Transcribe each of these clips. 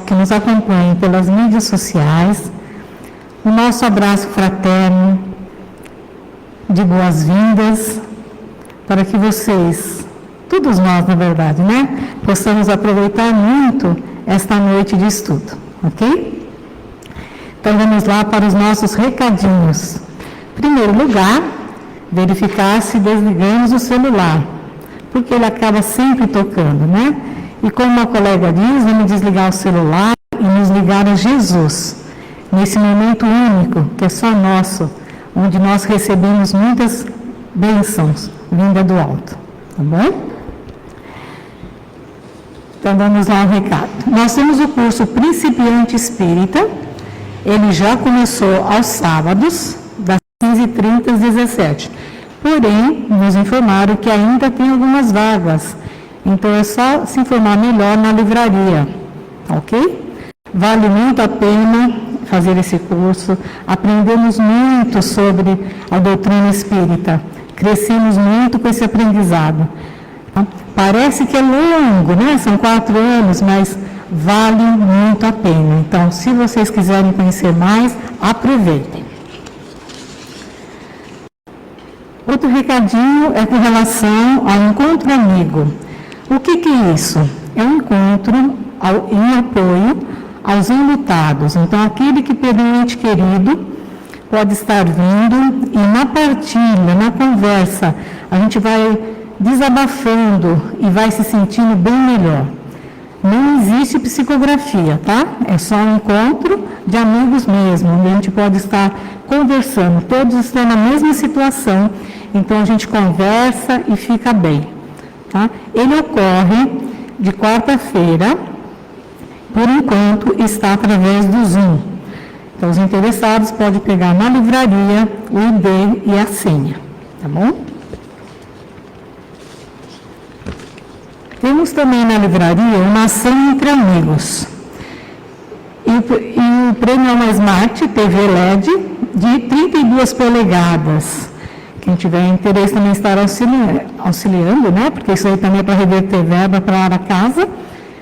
que nos acompanhem pelas mídias sociais, o nosso abraço fraterno de boas-vindas, para que vocês, todos nós na verdade, né, possamos aproveitar muito esta noite de estudo, ok? Então vamos lá para os nossos recadinhos. Em primeiro lugar, verificar se desligamos o celular, porque ele acaba sempre tocando, né? E como a colega diz, vamos desligar o celular e nos ligar a Jesus, nesse momento único, que é só nosso, onde nós recebemos muitas bênçãos vinda do alto, tá bom? Então vamos lá ao recado. Nós temos o curso Principiante Espírita, ele já começou aos sábados, das 15h30 às 17h. Porém, nos informaram que ainda tem algumas vagas. Então, é só se informar melhor na livraria, ok? Vale muito a pena fazer esse curso. Aprendemos muito sobre a doutrina espírita. Crescemos muito com esse aprendizado. Parece que é longo, né? São 4 anos, mas vale muito a pena. Então, se vocês quiserem conhecer mais, aproveitem. Outro recadinho é com relação ao encontro amigo. O que é isso? É um encontro em apoio aos enlutados. Então, aquele que perdeu um ente querido pode estar vindo e na partilha, na conversa, a gente vai desabafando e vai se sentindo bem melhor. Não existe psicografia, tá? É só um encontro de amigos mesmo, onde a gente pode estar conversando. Todos estão na mesma situação, então a gente conversa e fica bem. Tá? Ele ocorre de quarta-feira, por enquanto está através do Zoom. Então, os interessados podem pegar na livraria o ID e a senha, tá bom? Temos também na livraria uma ação entre amigos. E o prêmio é uma Smart TV LED de 32 polegadas. Quem tiver interesse também estar auxiliando, né? Porque isso aí também é para reverter verba para a casa,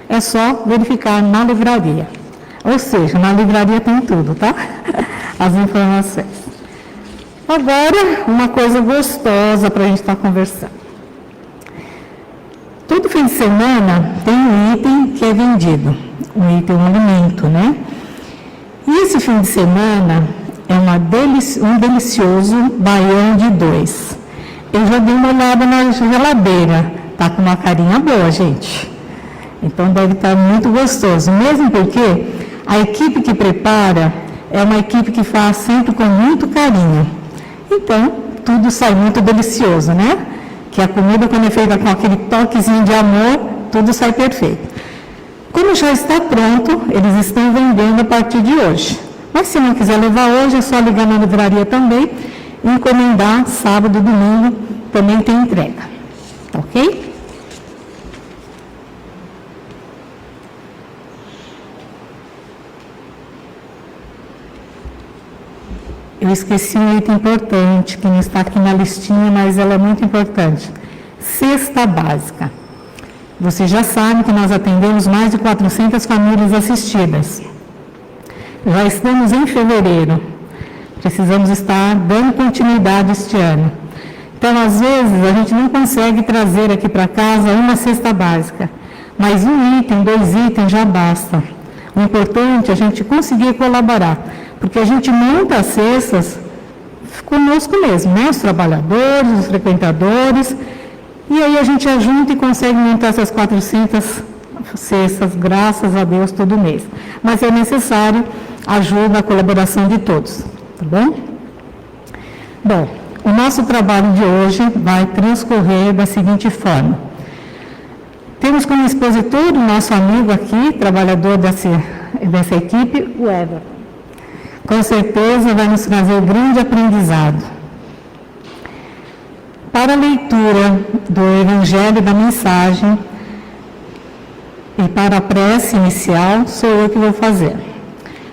é só verificar na livraria. Ou seja, na livraria tem tudo, tá? As informações. Agora, uma coisa gostosa para a gente estar conversando. Todo fim de semana tem um item que é vendido, um item, um alimento, né? E esse fim de semana é um delicioso baião de 2. Eu já dei uma olhada na geladeira. Tá com uma carinha boa, gente. Então deve estar muito gostoso. Mesmo porque a equipe que prepara é uma equipe que faz sempre com muito carinho. Então, tudo sai muito delicioso, né? Que a comida, quando é feita com aquele toquezinho de amor, tudo sai perfeito. Como já está pronto, eles estão vendendo a partir de hoje. Mas se não quiser levar hoje, é só ligar na livraria também e encomendar sábado e domingo, também tem entrega. Tá ok? Eu esqueci um item importante, que não está aqui na listinha, mas ela é muito importante. Cesta básica. Você já sabe que nós atendemos mais de 400 famílias assistidas. Já estamos em fevereiro, precisamos estar dando continuidade este ano. Então, às vezes, a gente não consegue trazer aqui para casa uma cesta básica, mas um item, 2 itens já basta. O importante é a gente conseguir colaborar, porque a gente monta as cestas conosco mesmo, né? Os trabalhadores, os frequentadores, e aí a gente ajunta e consegue montar essas 400 cestas, graças a Deus, todo mês. Mas é necessário ajuda, a colaboração de todos, tá bom? Bom, o nosso trabalho de hoje vai transcorrer da seguinte forma. Temos como expositor o nosso amigo aqui, trabalhador dessa equipe, o Everton. Com certeza vai nos trazer grande aprendizado. Para a leitura do Evangelho da Mensagem e para a prece inicial, sou eu que vou fazer.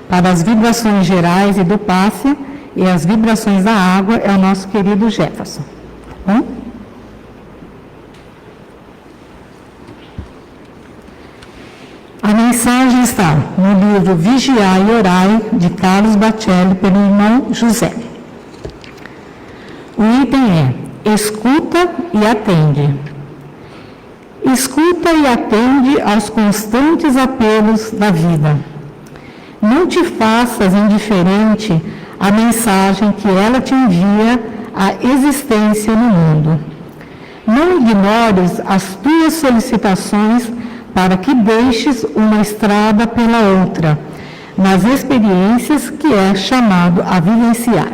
Para as vibrações gerais e do passe e as vibrações da água é o nosso querido Jefferson. Tá bom? A mensagem está no livro Vigiai e Orai, de Carlos Bacelli, pelo irmão José. O item é: escuta e atende. Escuta e atende aos constantes apelos da vida. Não te faças indiferente à mensagem que ela te envia à existência no mundo. Não ignores as tuas solicitações para que deixes uma estrada pela outra, nas experiências que é chamado a vivenciar.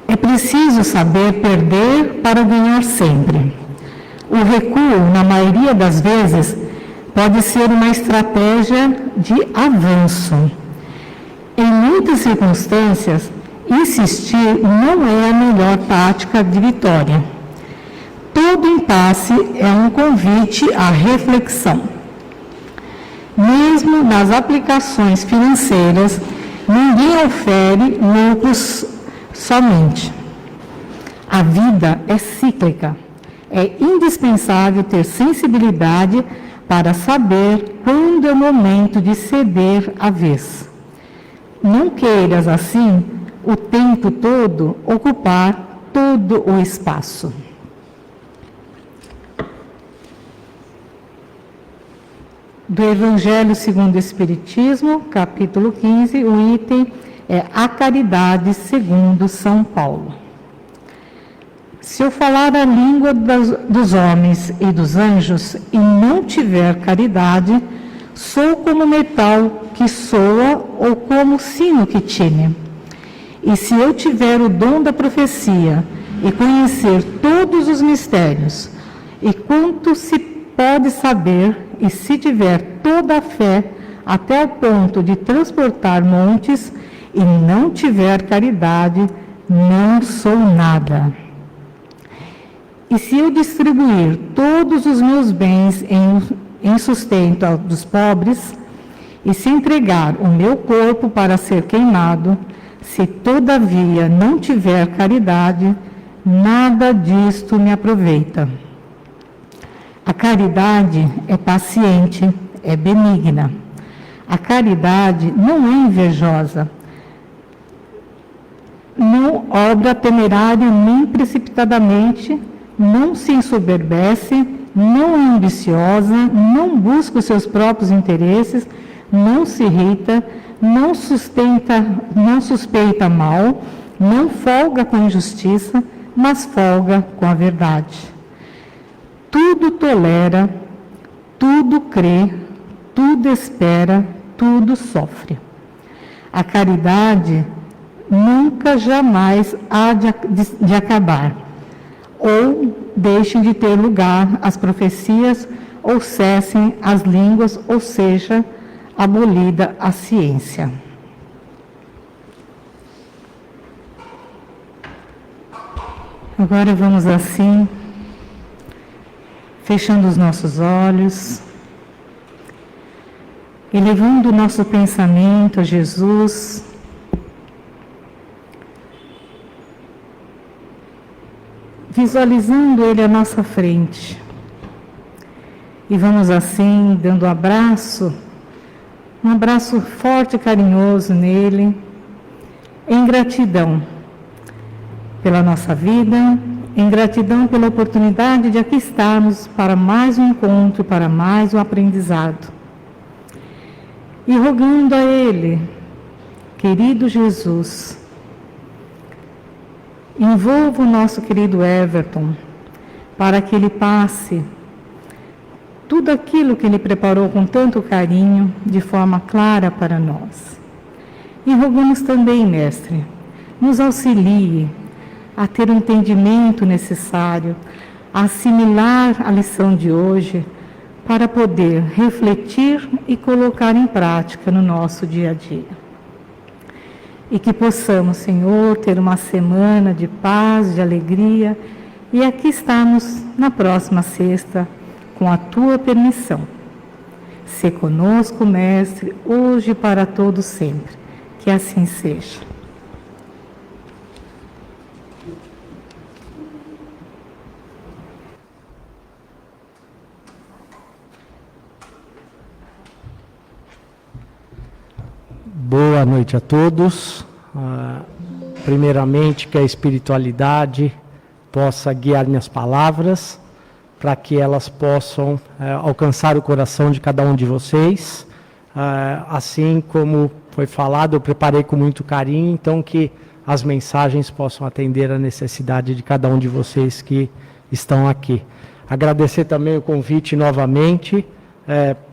É preciso saber perder para ganhar sempre. O recuo, na maioria das vezes, pode ser uma estratégia de avanço. Em muitas circunstâncias, insistir não é a melhor tática de vitória. Todo impasse é um convite à reflexão. Mesmo nas aplicações financeiras, ninguém ofere lucros somente. A vida é cíclica. É indispensável ter sensibilidade para saber quando é o momento de ceder a vez. Não queiras, assim, o tempo todo ocupar todo o espaço. Do Evangelho segundo o Espiritismo, capítulo 15, o item é a caridade segundo São Paulo. Se eu falar a língua dos homens e dos anjos e não tiver caridade, sou como metal que soa ou como sino que tine. E se eu tiver o dom da profecia e conhecer todos os mistérios, e quanto se pode saber, e se tiver toda a fé até o ponto de transportar montes, e não tiver caridade, não sou nada. E se eu distribuir todos os meus bens em sustento dos pobres, e se entregar o meu corpo para ser queimado, se todavia não tiver caridade, nada disto me aproveita. A caridade é paciente, é benigna. A caridade não é invejosa, não obra temerária nem precipitadamente, não se ensoberbece, não é ambiciosa, não busca os seus próprios interesses, não se irrita, não suspeita mal, não folga com a injustiça, mas folga com a verdade. Tudo tolera, tudo crê, tudo espera, tudo sofre. A caridade nunca, jamais há de acabar, ou deixem de ter lugar as profecias, ou cessem as línguas, ou seja, abolida a ciência. Agora vamos assim, fechando os nossos olhos, elevando o nosso pensamento a Jesus, visualizando Ele à nossa frente. E vamos assim, dando um abraço forte e carinhoso nele, em gratidão pela nossa vida, em gratidão pela oportunidade de aqui estarmos para mais um encontro, para mais um aprendizado. E rogando a Ele, querido Jesus, envolva o nosso querido Everton, para que ele passe tudo aquilo que Ele preparou com tanto carinho, de forma clara para nós. E rogamos também, Mestre, nos auxilie a ter o entendimento necessário, a assimilar a lição de hoje, para poder refletir e colocar em prática no nosso dia a dia. E que possamos, Senhor, ter uma semana de paz, de alegria, e aqui estamos na próxima sexta, com a Tua permissão. Sê conosco, Mestre, hoje e para todo sempre. Que assim seja. Boa noite a todos. Primeiramente, que a espiritualidade possa guiar minhas palavras, para que elas possam alcançar o coração de cada um de vocês. Assim como foi falado, eu preparei com muito carinho, então que as mensagens possam atender a necessidade de cada um de vocês que estão aqui. Agradecer também o convite novamente,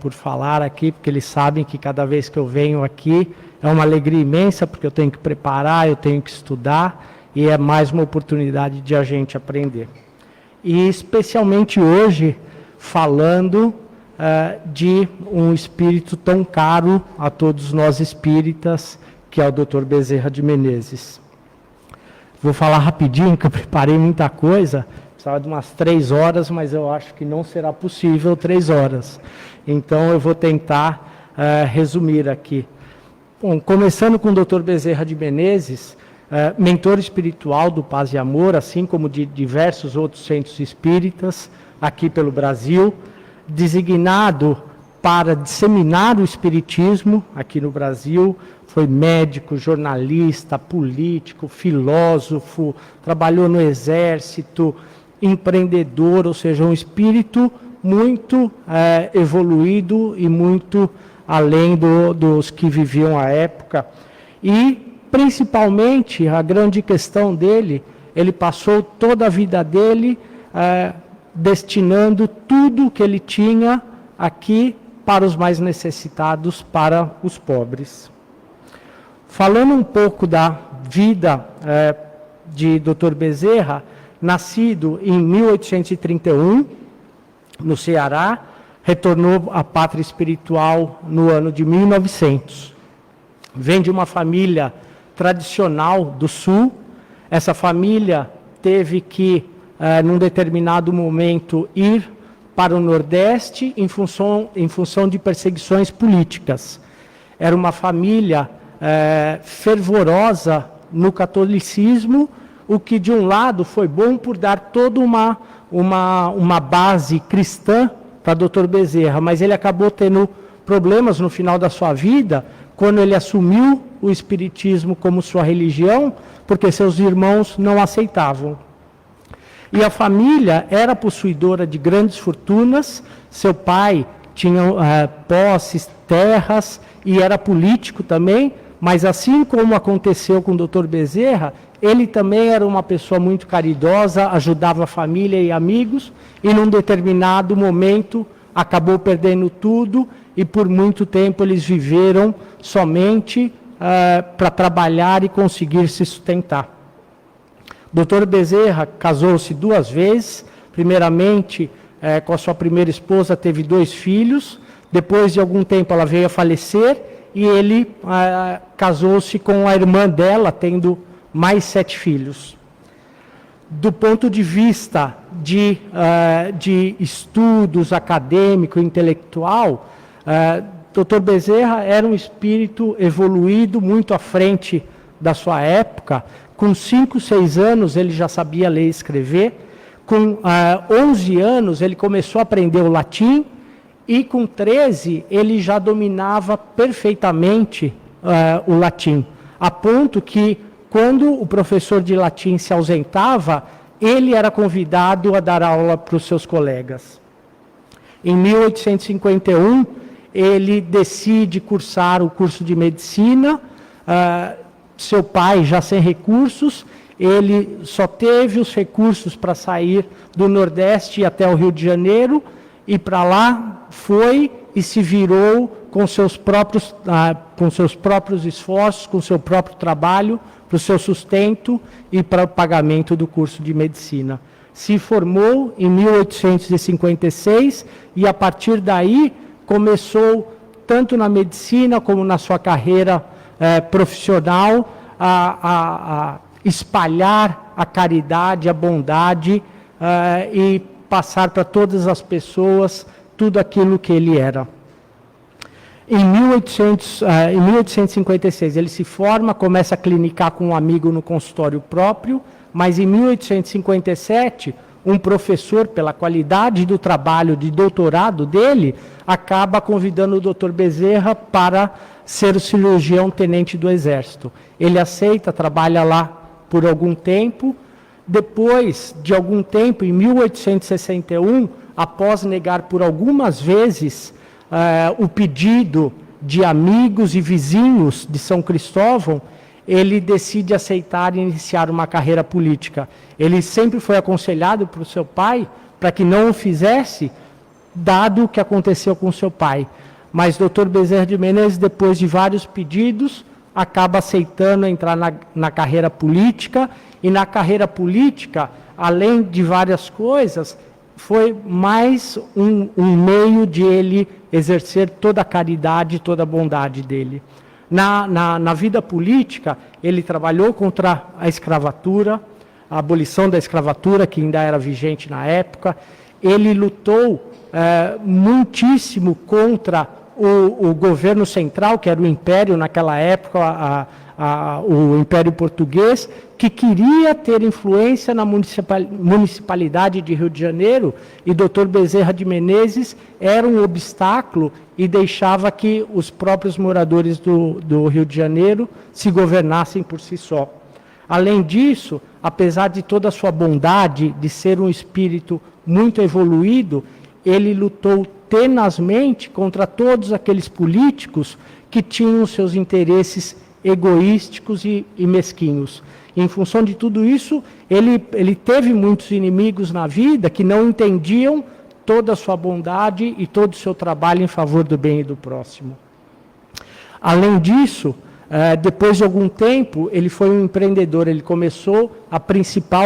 por falar aqui, porque eles sabem que cada vez que eu venho aqui é uma alegria imensa, porque eu tenho que preparar, eu tenho que estudar, e é mais uma oportunidade de a gente aprender. E especialmente hoje, falando de um espírito tão caro a todos nós espíritas, que é o Dr. Bezerra de Menezes. Vou falar rapidinho, que eu preparei muita coisa, precisava de umas 3 horas, mas eu acho que não será possível 3 horas. Então eu vou tentar resumir aqui. Bom, começando com o Dr. Bezerra de Menezes, mentor espiritual do Paz e Amor, assim como de diversos outros centros espíritas aqui pelo Brasil, designado para disseminar o espiritismo aqui no Brasil, foi médico, jornalista, político, filósofo, trabalhou no exército, empreendedor, ou seja, um espírito muito evoluído e muito além dos que viviam à época. E, principalmente, a grande questão dele, ele passou toda a vida dele destinando tudo que ele tinha aqui para os mais necessitados, para os pobres. Falando um pouco da vida de Dr. Bezerra, nascido em 1831, no Ceará, retornou à pátria espiritual no ano de 1900. Vem de uma família tradicional do Sul. Essa família teve que, num determinado momento, ir para o Nordeste em função de perseguições políticas. Era uma família fervorosa no catolicismo, o que, de um lado, foi bom por dar toda uma base cristã para Dr. Bezerra, mas ele acabou tendo problemas no final da sua vida, quando ele assumiu o espiritismo como sua religião, porque seus irmãos não aceitavam. E a família era possuidora de grandes fortunas, seu pai tinha posses, terras, e era político também, mas assim como aconteceu com o Dr. Bezerra, ele também era uma pessoa muito caridosa, ajudava a família e amigos, e num determinado momento acabou perdendo tudo, e por muito tempo eles viveram somente para trabalhar e conseguir se sustentar. Dr. Bezerra casou-se 2 vezes, primeiramente com a sua primeira esposa, teve 2 filhos, depois de algum tempo ela veio a falecer, e ele casou-se com a irmã dela, tendo mais 7 filhos. Do ponto de vista de estudos acadêmico e intelectual, Dr. Bezerra era um espírito evoluído, muito à frente da sua época. Com 5, 6 anos ele já sabia ler e escrever. Com 11 anos ele começou a aprender o latim, e com 13 ele já dominava perfeitamente o latim, a ponto que, quando o professor de latim se ausentava, ele era convidado a dar aula para os seus colegas. Em 1851, ele decide cursar o curso de medicina. Seu pai, já sem recursos, ele só teve os recursos para sair do Nordeste até o Rio de Janeiro, e para lá foi e se virou com seus próprios esforços, com seu próprio trabalho, para o seu sustento e para o pagamento do curso de medicina. Se formou em 1856 e, a partir daí, começou, tanto na medicina como na sua carreira profissional, a espalhar a caridade, a bondade e passar para todas as pessoas tudo aquilo que ele era. Em 1856 ele se forma, começa a clinicar com um amigo no consultório próprio, mas em 1857 um professor, pela qualidade do trabalho de doutorado dele, acaba convidando o Dr. Bezerra para ser o cirurgião tenente do Exército. Ele aceita, trabalha lá por algum tempo. Depois de algum tempo, em 1861, após negar por algumas vezes o pedido de amigos e vizinhos de São Cristóvão, ele decide aceitar e iniciar uma carreira política. Ele sempre foi aconselhado por seu pai para que não o fizesse, dado o que aconteceu com seu pai. Mas Dr. Bezerra de Menezes, depois de vários pedidos, acaba aceitando entrar na carreira política, e na carreira política, além de várias coisas, foi mais um meio de ele exercer toda a caridade, toda a bondade dele. Na vida política, ele trabalhou contra a escravatura, a abolição da escravatura, que ainda era vigente na época. Ele lutou muitíssimo contra o governo central, que era o Império naquela época, o Império Português, que queria ter influência na municipalidade de Rio de Janeiro, e Dr. Bezerra de Menezes era um obstáculo e deixava que os próprios moradores do Rio de Janeiro se governassem por si só. Além disso, apesar de toda a sua bondade, de ser um espírito muito evoluído, ele lutou tenazmente contra todos aqueles políticos que tinham seus interesses egoísticos e mesquinhos. Em função de tudo isso, ele teve muitos inimigos na vida que não entendiam toda a sua bondade e todo o seu trabalho em favor do bem e do próximo. Além disso, depois de algum tempo, ele foi um empreendedor. Ele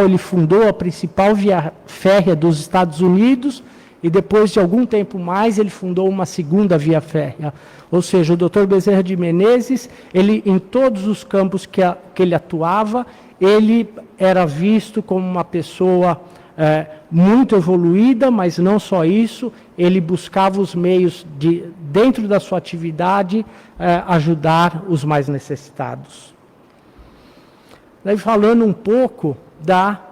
ele fundou a principal via férrea dos Estados Unidos, e depois de algum tempo mais, ele fundou uma segunda via férrea. Ou seja, o Dr. Bezerra de Menezes, em todos os campos que ele atuava, ele era visto como uma pessoa muito evoluída, mas não só isso, ele buscava os meios de, dentro da sua atividade, ajudar os mais necessitados. Daí, falando um pouco da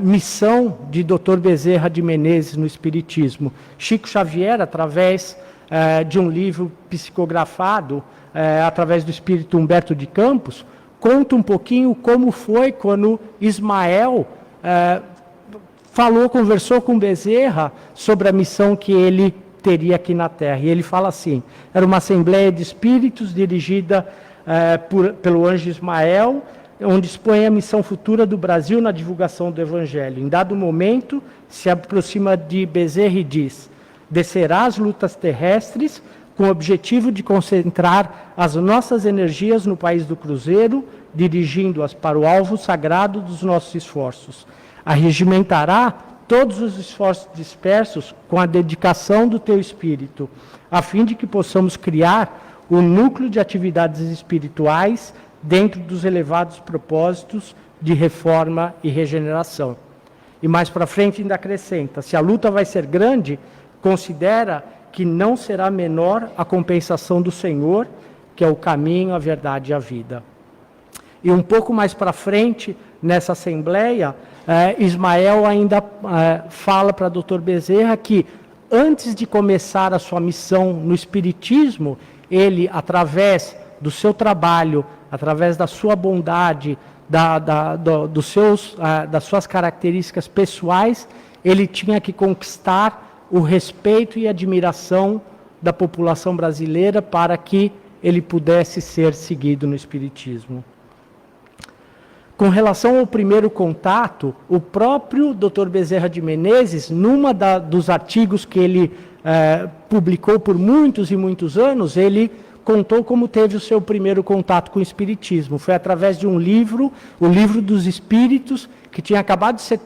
missão de Dr. Bezerra de Menezes no Espiritismo. Chico Xavier, através de um livro psicografado, através do espírito Humberto de Campos, conta um pouquinho como foi quando Ismael conversou com Bezerra sobre a missão que ele teria aqui na Terra. E ele fala assim: era uma assembleia de espíritos dirigida pelo anjo Ismael, onde expõe a missão futura do Brasil na divulgação do Evangelho. Em dado momento, se aproxima de Bezerra e diz: descerá as lutas terrestres com o objetivo de concentrar as nossas energias no país do Cruzeiro, dirigindo-as para o alvo sagrado dos nossos esforços. Arregimentará todos os esforços dispersos com a dedicação do teu espírito, a fim de que possamos criar um núcleo de atividades espirituais dentro dos elevados propósitos de reforma e regeneração. E mais para frente ainda acrescenta: se a luta vai ser grande, considera que não será menor a compensação do Senhor, que é o caminho, a verdade e a vida. E um pouco mais para frente, nessa assembleia, Ismael ainda fala para Dr. Bezerra que, antes de começar a sua missão no Espiritismo, ele, através do seu trabalho, através da sua bondade, das suas características pessoais, ele tinha que conquistar o respeito e admiração da população brasileira para que ele pudesse ser seguido no Espiritismo. Com relação ao primeiro contato, o próprio Dr. Bezerra de Menezes, dos artigos que ele publicou por muitos e muitos anos, ele contou como teve o seu primeiro contato com o Espiritismo. Foi através de um livro, o Livro dos Espíritos, que tinha acabado de ser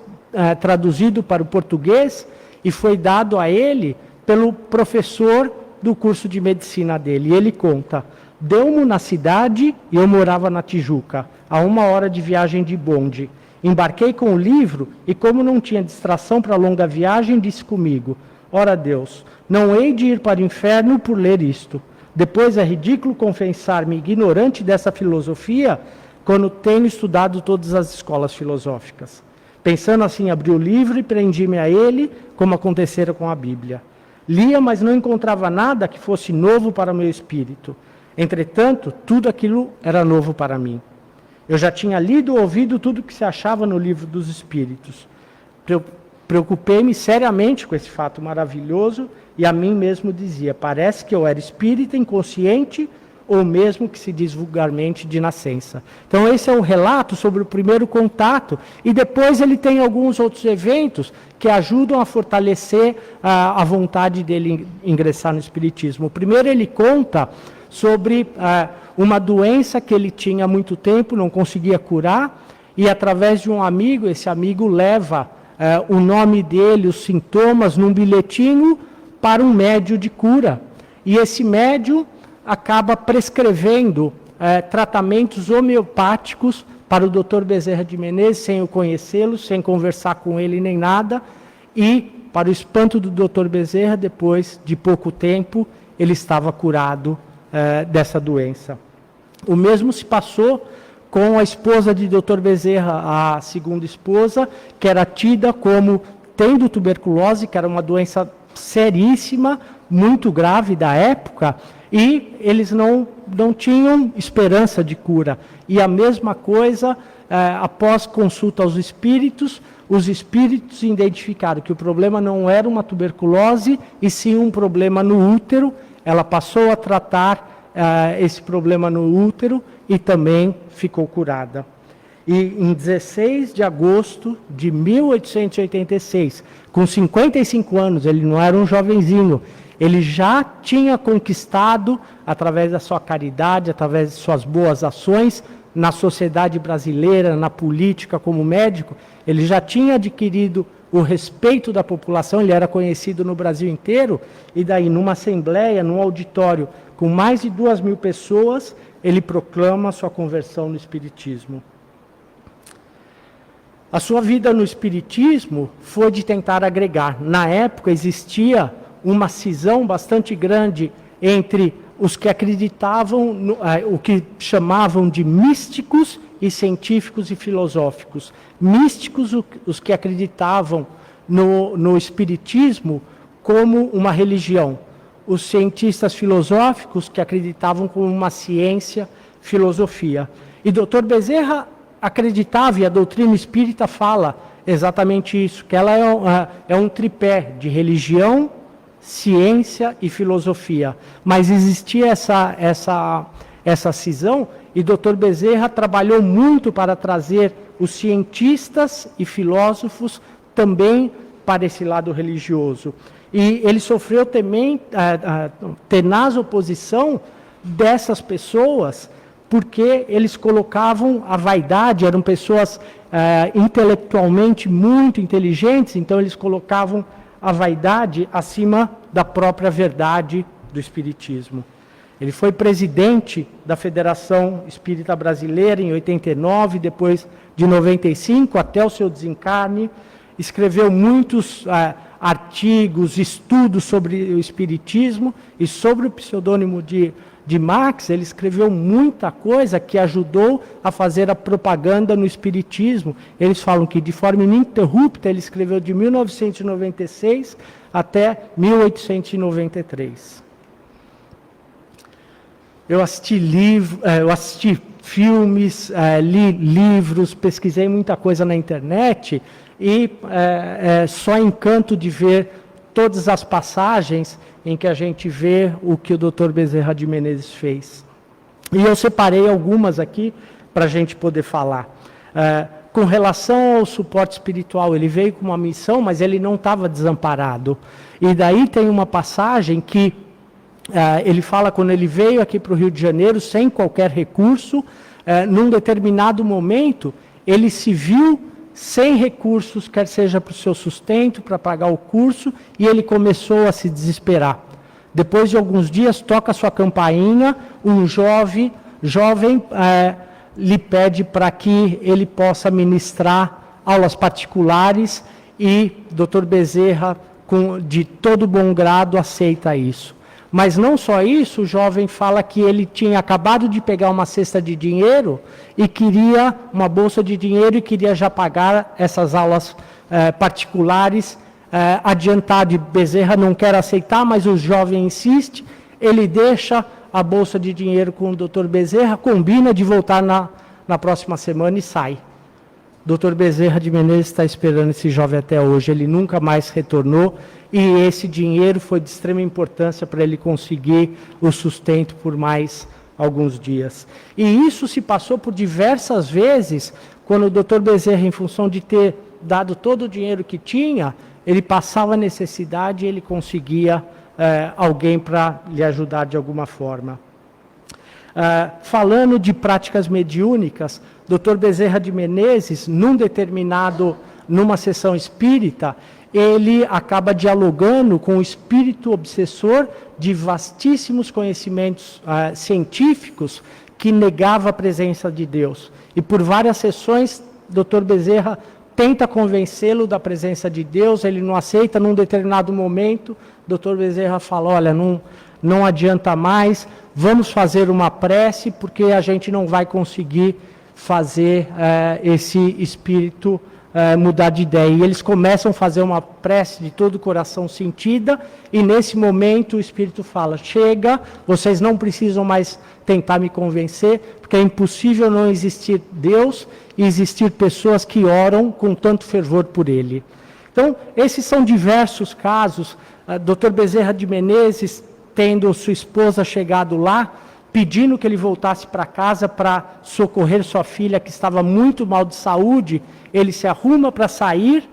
traduzido para o português e foi dado a ele pelo professor do curso de medicina dele. E ele conta: deu-mo na cidade e eu morava na Tijuca, a 1 hora de viagem de bonde. Embarquei com o livro e, como não tinha distração para a longa viagem, disse comigo: ora Deus, não hei de ir para o inferno por ler isto. Depois é ridículo confessar-me ignorante dessa filosofia quando tenho estudado todas as escolas filosóficas. Pensando assim, abri o livro e prendi-me a ele, como acontecera com a Bíblia. Lia, mas não encontrava nada que fosse novo para o meu espírito. Entretanto, tudo aquilo era novo para mim. Eu já tinha lido ou ouvido tudo que se achava no livro dos Espíritos. Preocupei-me seriamente com esse fato maravilhoso e a mim mesmo dizia, parece que eu era espírita inconsciente ou mesmo que se diz vulgarmente de nascença. Então esse é o relato sobre o primeiro contato e depois ele tem alguns outros eventos que ajudam a fortalecer a vontade dele ingressar no espiritismo. O primeiro ele conta sobre uma doença que ele tinha há muito tempo, não conseguia curar, e através de um amigo, esse amigo leva o nome dele, os sintomas, num bilhetinho para um médium de cura. E esse médium acaba prescrevendo tratamentos homeopáticos para o Dr. Bezerra de Menezes, sem o conhecê-lo, sem conversar com ele nem nada, e, para o espanto do Dr. Bezerra, depois de pouco tempo, ele estava curado dessa doença. O mesmo se passou com a esposa de Dr. Bezerra, a segunda esposa, que era tida como tendo tuberculose, que era uma doença seríssima, muito grave da época, e eles não tinham esperança de cura. E a mesma coisa, após consulta aos espíritos, os espíritos identificaram que o problema não era uma tuberculose, e sim um problema no útero. Ela passou a tratar esse problema no útero e também ficou curada. E em 16 de agosto de 1886, com 55 anos, ele não era um jovenzinho, ele já tinha conquistado, através da sua caridade, através de suas boas ações, na sociedade brasileira, na política, como médico, ele já tinha adquirido o respeito da população, ele era conhecido no Brasil inteiro, e daí, numa assembleia, num auditório, com mais de 2.000 pessoas, ele proclama sua conversão no Espiritismo. A sua vida no Espiritismo foi de tentar agregar. Na época existia uma cisão bastante grande entre os que acreditavam, o que chamavam de místicos e científicos e filosóficos. Místicos, os que acreditavam no Espiritismo como uma religião. Os cientistas filosóficos que acreditavam como uma ciência, filosofia. E Dr. Bezerra acreditava, e a doutrina espírita fala exatamente isso, que ela é um tripé de religião, ciência e filosofia. Mas existia essa cisão, e Dr. Bezerra trabalhou muito para trazer os cientistas e filósofos também para esse lado religioso. E ele sofreu também tenaz oposição dessas pessoas, porque eles colocavam a vaidade, eram pessoas intelectualmente muito inteligentes, então eles colocavam a vaidade acima da própria verdade do Espiritismo. Ele foi presidente da Federação Espírita Brasileira em 89, depois de 95, até o seu desencarne, escreveu muitos artigos, estudos sobre o Espiritismo, e sobre o pseudônimo de Marx, ele escreveu muita coisa que ajudou a fazer a propaganda no Espiritismo. Eles falam que de forma ininterrupta ele escreveu de 1996 até 1893. Eu assisti filmes, li livros, pesquisei muita coisa na internet, e só encanto de ver todas as passagens em que a gente vê o que o Dr. Bezerra de Menezes fez. E eu separei algumas aqui para a gente poder falar. Com relação ao suporte espiritual, ele veio com uma missão, mas ele não estava desamparado. E daí tem uma passagem que ele fala quando ele veio aqui para o Rio de Janeiro, sem qualquer recurso, num determinado momento, ele se viu sem recursos, quer seja para o seu sustento, para pagar o curso, e ele começou a se desesperar. Depois de alguns dias, toca a sua campainha, um jovem lhe pede para que ele possa ministrar aulas particulares, e Dr. Bezerra, de todo bom grado, aceita isso. Mas não só isso, o jovem fala que ele tinha acabado de pegar uma cesta de dinheiro e queria uma bolsa de dinheiro e queria já pagar essas aulas particulares adiantado. E Bezerra não quer aceitar, mas o jovem insiste, ele deixa a bolsa de dinheiro com o Dr. Bezerra, combina de voltar na próxima semana e sai. Dr. Bezerra de Menezes está esperando esse jovem até hoje, ele nunca mais retornou, e esse dinheiro foi de extrema importância para ele conseguir o sustento por mais alguns dias. E isso se passou por diversas vezes, quando o Dr. Bezerra, em função de ter dado todo o dinheiro que tinha, ele passava necessidade e ele conseguia alguém para lhe ajudar de alguma forma. Falando de práticas mediúnicas, Dr. Bezerra de Menezes, numa sessão espírita, ele acaba dialogando com o espírito obsessor de vastíssimos conhecimentos científicos que negava a presença de Deus. E por várias sessões, Dr. Bezerra tenta convencê-lo da presença de Deus, ele não aceita. Num determinado momento, Dr. Bezerra fala, olha, não adianta mais, vamos fazer uma prece, porque a gente não vai conseguir fazer esse espírito mudar de ideia. E eles começam a fazer uma prece de todo o coração sentida, e nesse momento o espírito fala, chega, vocês não precisam mais tentar me convencer, porque é impossível não existir Deus e existir pessoas que oram com tanto fervor por Ele. Então, esses são diversos casos. Dr. Bezerra de Menezes, tendo sua esposa chegado lá, pedindo que ele voltasse para casa para socorrer sua filha, que estava muito mal de saúde, ele se arruma para sair,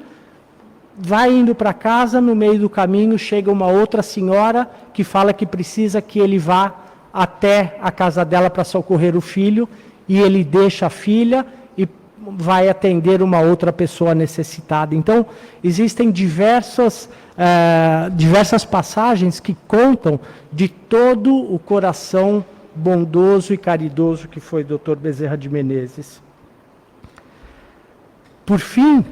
vai indo para casa, no meio do caminho chega uma outra senhora que fala que precisa que ele vá até a casa dela para socorrer o filho, e ele deixa a filha e vai atender uma outra pessoa necessitada. Então, existem diversas passagens que contam de todo o coração bondoso e caridoso que foi Dr. Bezerra de Menezes. Por fim,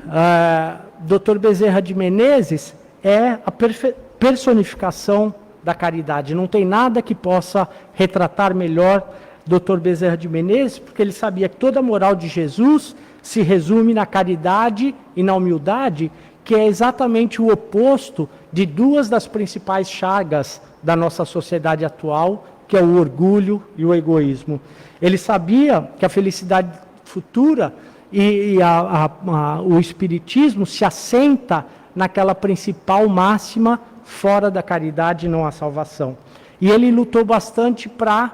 Dr. Bezerra de Menezes é a personificação da caridade. Não tem nada que possa retratar melhor Dr. Bezerra de Menezes, porque ele sabia que toda a moral de Jesus se resume na caridade e na humildade, que é exatamente o oposto de duas das principais chagas da nossa sociedade atual, que é o orgulho e o egoísmo. Ele sabia que a felicidade futura e o espiritismo se assenta naquela principal máxima, fora da caridade não há salvação. E ele lutou bastante para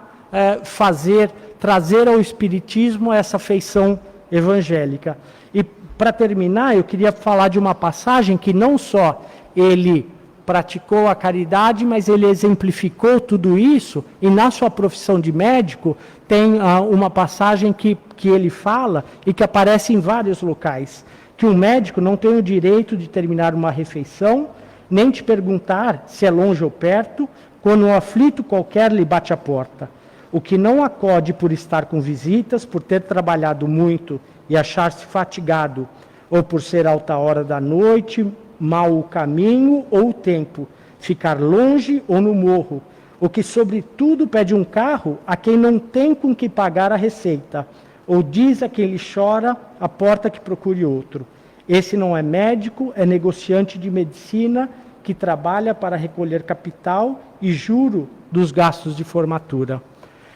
trazer ao espiritismo essa feição evangélica. E para terminar, eu queria falar de uma passagem que não só ele praticou a caridade, mas ele exemplificou tudo isso, e na sua profissão de médico tem uma passagem que ele fala e que aparece em vários locais, que um médico não tem o direito de terminar uma refeição, nem de perguntar se é longe ou perto, quando um aflito qualquer lhe bate à porta. O que não acode por estar com visitas, por ter trabalhado muito e achar-se fatigado, ou por ser alta hora da noite, mau o caminho ou o tempo, ficar longe ou no morro, o que sobretudo pede um carro a quem não tem com que pagar a receita, ou diz a quem lhe chora a porta que procure outro. Esse não é médico, é negociante de medicina que trabalha para recolher capital e juro dos gastos de formatura.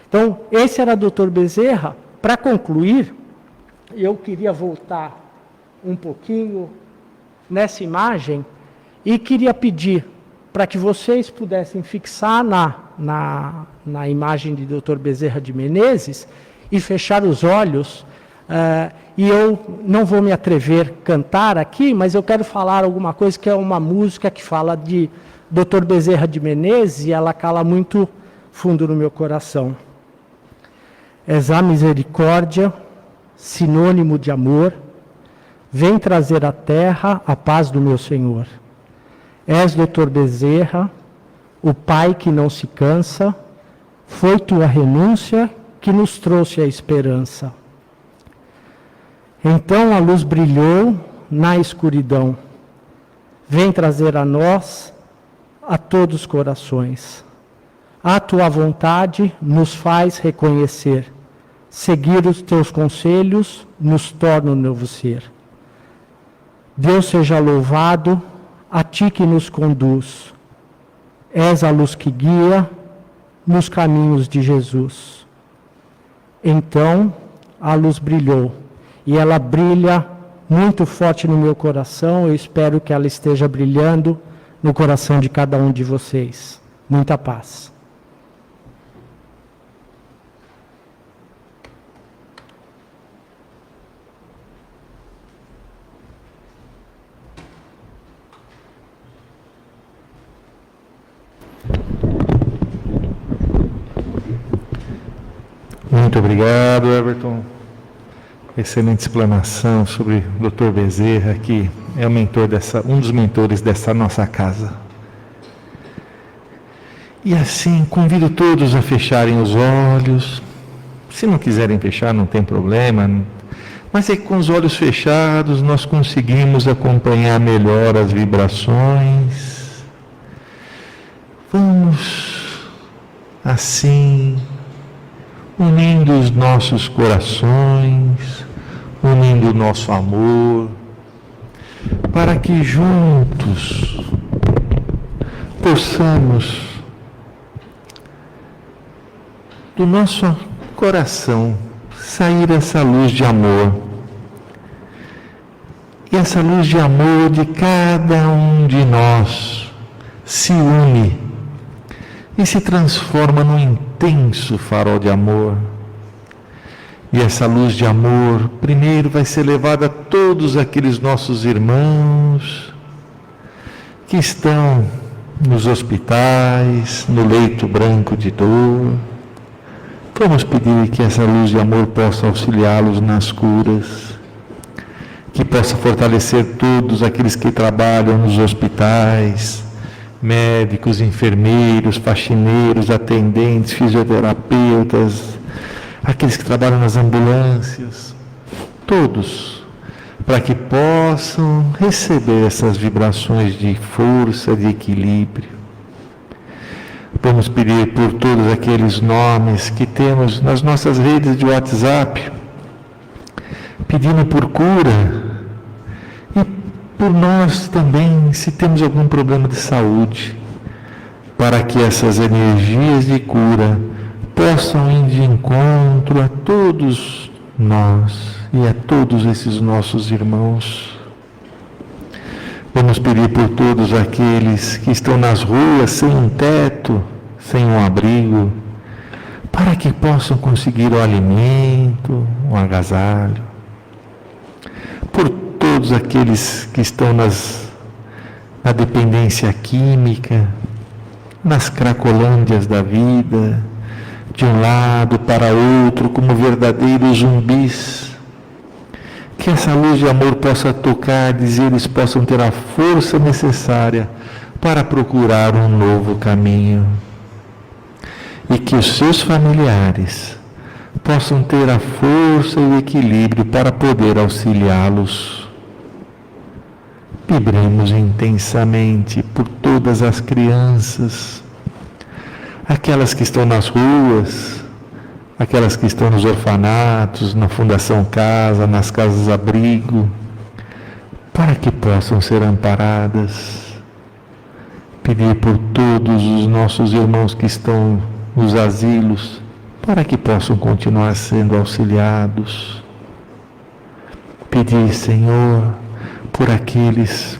Então, esse era Dr. Bezerra. Para concluir, eu queria voltar um pouquinho nessa imagem e queria pedir para que vocês pudessem fixar na imagem de Dr. Bezerra de Menezes e fechar os olhos. E eu não vou me atrever a cantar aqui, mas eu quero falar alguma coisa que é uma música que fala de Dr. Bezerra de Menezes e ela cala muito fundo no meu coração. És a misericórdia, sinônimo de amor, vem trazer à terra a paz do meu Senhor. És, Dr. Bezerra, o Pai que não se cansa, foi tua renúncia que nos trouxe a esperança. Então a luz brilhou na escuridão, vem trazer a nós, a todos os corações. A tua vontade nos faz reconhecer, seguir os teus conselhos nos torna um novo ser. Deus seja louvado, a ti que nos conduz. És a luz que guia, nos caminhos de Jesus. Então a luz brilhou, e ela brilha muito forte no meu coração. Eu espero que ela esteja brilhando no coração de cada um de vocês. Muita paz. Muito obrigado, Everton. Excelente explanação sobre o Dr. Bezerra, que é um dos mentores dessa nossa casa. E assim, convido todos a fecharem os olhos. Se não quiserem fechar, não tem problema. Mas é que com os olhos fechados nós conseguimos acompanhar melhor as vibrações. Vamos, assim, unindo os nossos corações, unindo o nosso amor, para que juntos possamos, do nosso coração, sair essa luz de amor. E essa luz de amor de cada um de nós se une e se transforma num intenso farol de amor. E essa luz de amor, primeiro, vai ser levada a todos aqueles nossos irmãos que estão nos hospitais, no leito branco de dor. Vamos pedir que essa luz de amor possa auxiliá-los nas curas, que possa fortalecer todos aqueles que trabalham nos hospitais, médicos, enfermeiros, faxineiros, atendentes, fisioterapeutas, aqueles que trabalham nas ambulâncias, todos, para que possam receber essas vibrações de força, de equilíbrio. Vamos pedir por todos aqueles nomes que temos nas nossas redes de WhatsApp, pedindo por cura, e por nós também, se temos algum problema de saúde, para que essas energias de cura possam ir de encontro a todos nós e a todos esses nossos irmãos. Vamos pedir por todos aqueles que estão nas ruas sem um teto, sem um abrigo, para que possam conseguir o alimento, o agasalho. Por todos aqueles que estão na dependência química, nas cracolândias da vida, de um lado para outro, como verdadeiros zumbis. Que essa luz de amor possa tocar, e eles possam ter a força necessária para procurar um novo caminho. E que os seus familiares possam ter a força e o equilíbrio para poder auxiliá-los. Vibremos intensamente por todas as crianças, aquelas que estão nas ruas, aquelas que estão nos orfanatos, na Fundação Casa, nas casas-abrigo, para que possam ser amparadas. Pedir por todos os nossos irmãos que estão nos asilos, para que possam continuar sendo auxiliados. Pedir, Senhor, por aqueles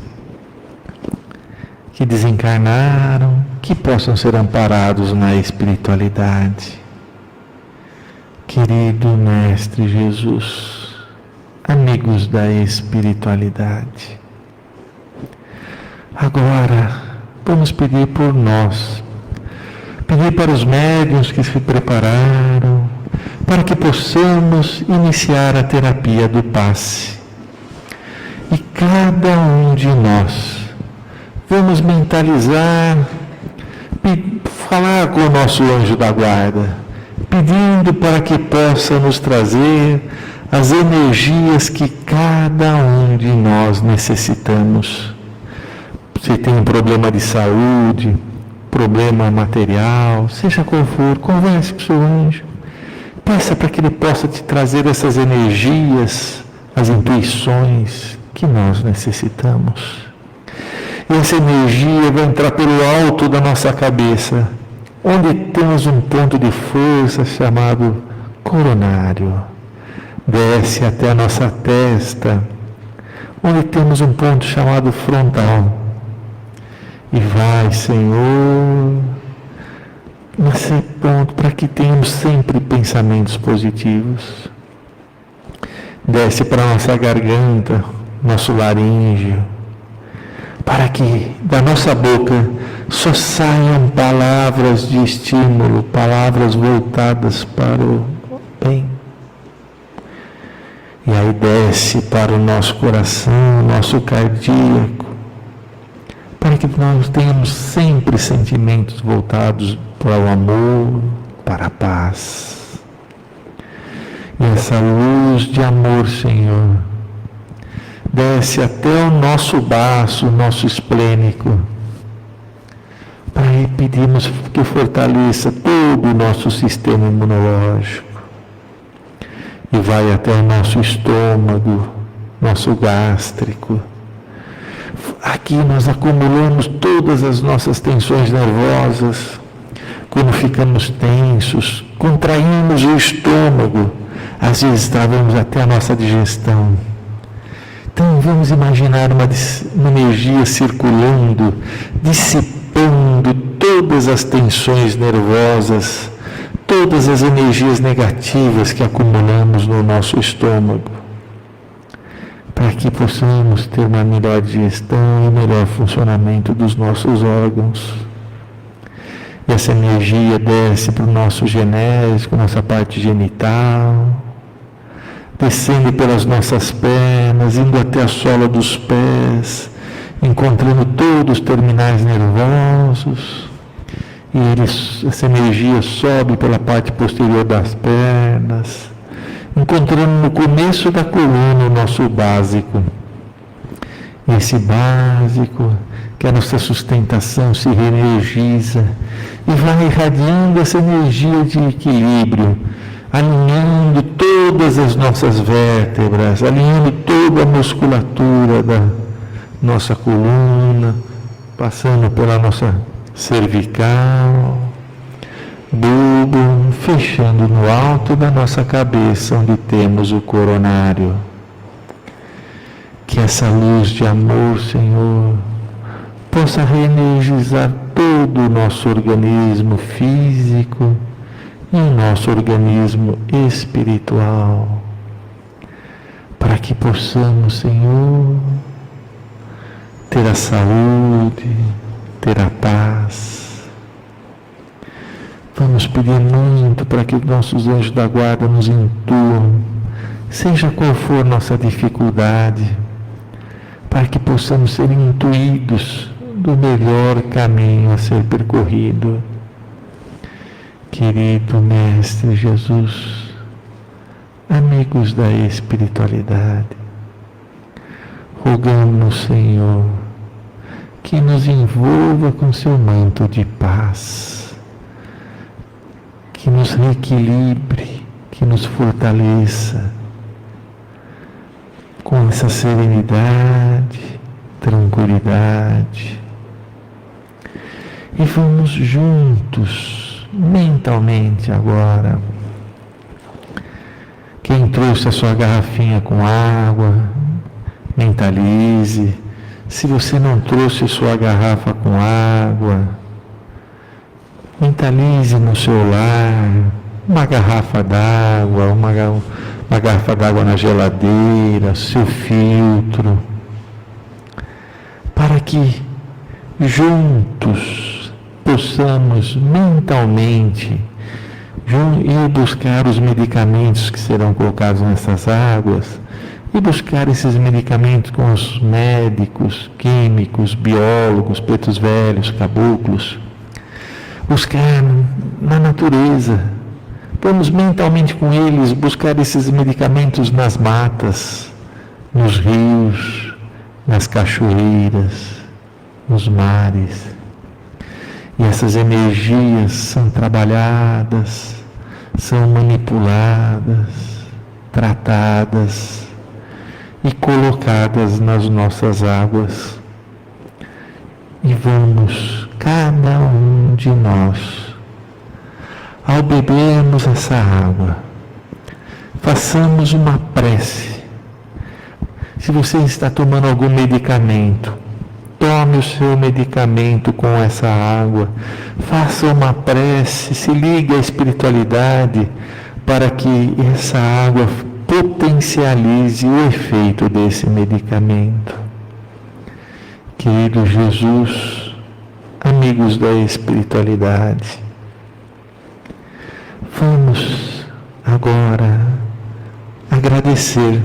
que desencarnaram, que possam ser amparados na espiritualidade. Querido Mestre Jesus, amigos da espiritualidade, agora vamos pedir por nós, pedir para os médiuns que se prepararam, para que possamos iniciar a terapia do passe. E cada um de nós, vamos mentalizar, falar com o nosso anjo da guarda, pedindo para que possa nos trazer as energias que cada um de nós necessitamos. Se tem um problema de saúde, problema material, seja qual for, converse com o seu anjo. Peça para que ele possa te trazer essas energias, as intuições que nós necessitamos. E essa energia vai entrar pelo alto da nossa cabeça, onde temos um ponto de força chamado coronário. Desce até a nossa testa, onde temos um ponto chamado frontal. E vai, Senhor, nesse ponto, para que tenhamos sempre pensamentos positivos. Desce para a nossa garganta, nosso laríngeo, para que da nossa boca só saiam palavras de estímulo, palavras voltadas para o bem. E aí desce para o nosso coração, nosso cardíaco, para que nós tenhamos sempre sentimentos voltados para o amor, para a paz. E essa luz de amor, Senhor, desce até o nosso baço, o nosso esplênico, para aí pedimos que fortaleça todo o nosso sistema imunológico. E vai até o nosso estômago, nosso gástrico. Aqui nós acumulamos todas as nossas tensões nervosas. Quando ficamos tensos, contraímos o estômago, às vezes travamos até a nossa digestão. Então vamos imaginar uma energia circulando, dissipando todas as tensões nervosas, todas as energias negativas que acumulamos no nosso estômago, para que possamos ter uma melhor digestão e melhor funcionamento dos nossos órgãos. E essa energia desce para o nosso genésico, nossa parte genital, descendo pelas nossas pernas, indo até a sola dos pés, encontrando todos os terminais nervosos. E essa energia sobe pela parte posterior das pernas, encontrando no começo da coluna o nosso básico. E esse básico, que a nossa sustentação se reenergiza e vai irradiando essa energia de equilíbrio, alinhando todas as nossas vértebras, alinhando toda a musculatura da nossa coluna, passando pela nossa cervical, bulbo, fechando no alto da nossa cabeça, onde temos o coronário. Que essa luz de amor, Senhor, possa reenergizar todo o nosso organismo físico e o nosso organismo espiritual, para que possamos, Senhor, ter a saúde, ter a paz. Vamos pedir muito para que os nossos anjos da guarda nos intuam, seja qual for nossa dificuldade, para que possamos ser intuídos do melhor caminho a ser percorrido. Querido Mestre Jesus, amigos da espiritualidade, rogamos, Senhor, que nos envolva com seu manto de paz, que nos reequilibre, que nos fortaleça com essa serenidade, tranquilidade. E vamos juntos, mentalmente agora. Quem trouxe a sua garrafinha com água, mentalize. Se você não trouxe sua garrafa com água, mentalize no seu lar uma garrafa d'água, uma garrafa d'água na geladeira, seu filtro, para que juntos possamos mentalmente ir buscar os medicamentos que serão colocados nessas águas, e buscar esses medicamentos com os médicos, químicos, biólogos, pretos velhos, caboclos. Buscar na natureza. Vamos mentalmente com eles buscar esses medicamentos nas matas, nos rios, nas cachoeiras, nos mares. E essas energias são trabalhadas, são manipuladas, tratadas e colocadas nas nossas águas. E vamos, cada um de nós, ao bebermos essa água, façamos uma prece. Se você está tomando algum medicamento, tome o seu medicamento com essa água, faça uma prece, se ligue à espiritualidade para que essa água potencialize o efeito desse medicamento. Querido Jesus, amigos da espiritualidade, vamos agora agradecer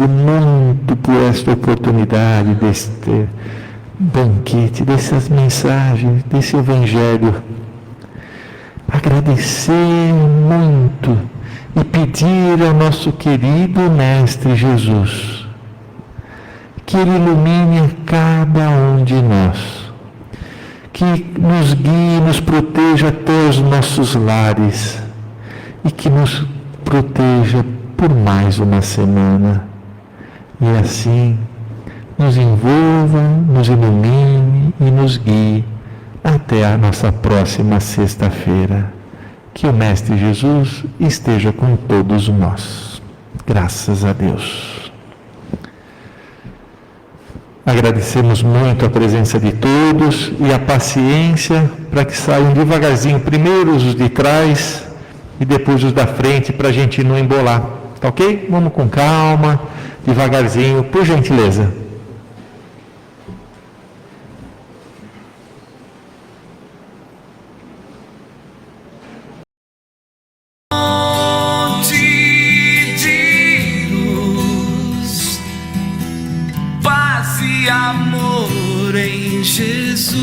muito por esta oportunidade deste banquete, dessas mensagens, desse Evangelho. Agradecer muito e pedir ao nosso querido Mestre Jesus que Ele ilumine cada um de nós, que nos guie, nos proteja até os nossos lares e que nos proteja por mais uma semana. E assim nos envolva, nos ilumine e nos guie até a nossa próxima sexta-feira. Que o Mestre Jesus esteja com todos nós. Graças a Deus. Agradecemos muito a presença de todos e a paciência para que saiam devagarzinho, primeiro os de trás e depois os da frente, para a gente não embolar. Tá ok? Vamos com calma, devagarzinho, por gentileza. Amor em Jesus.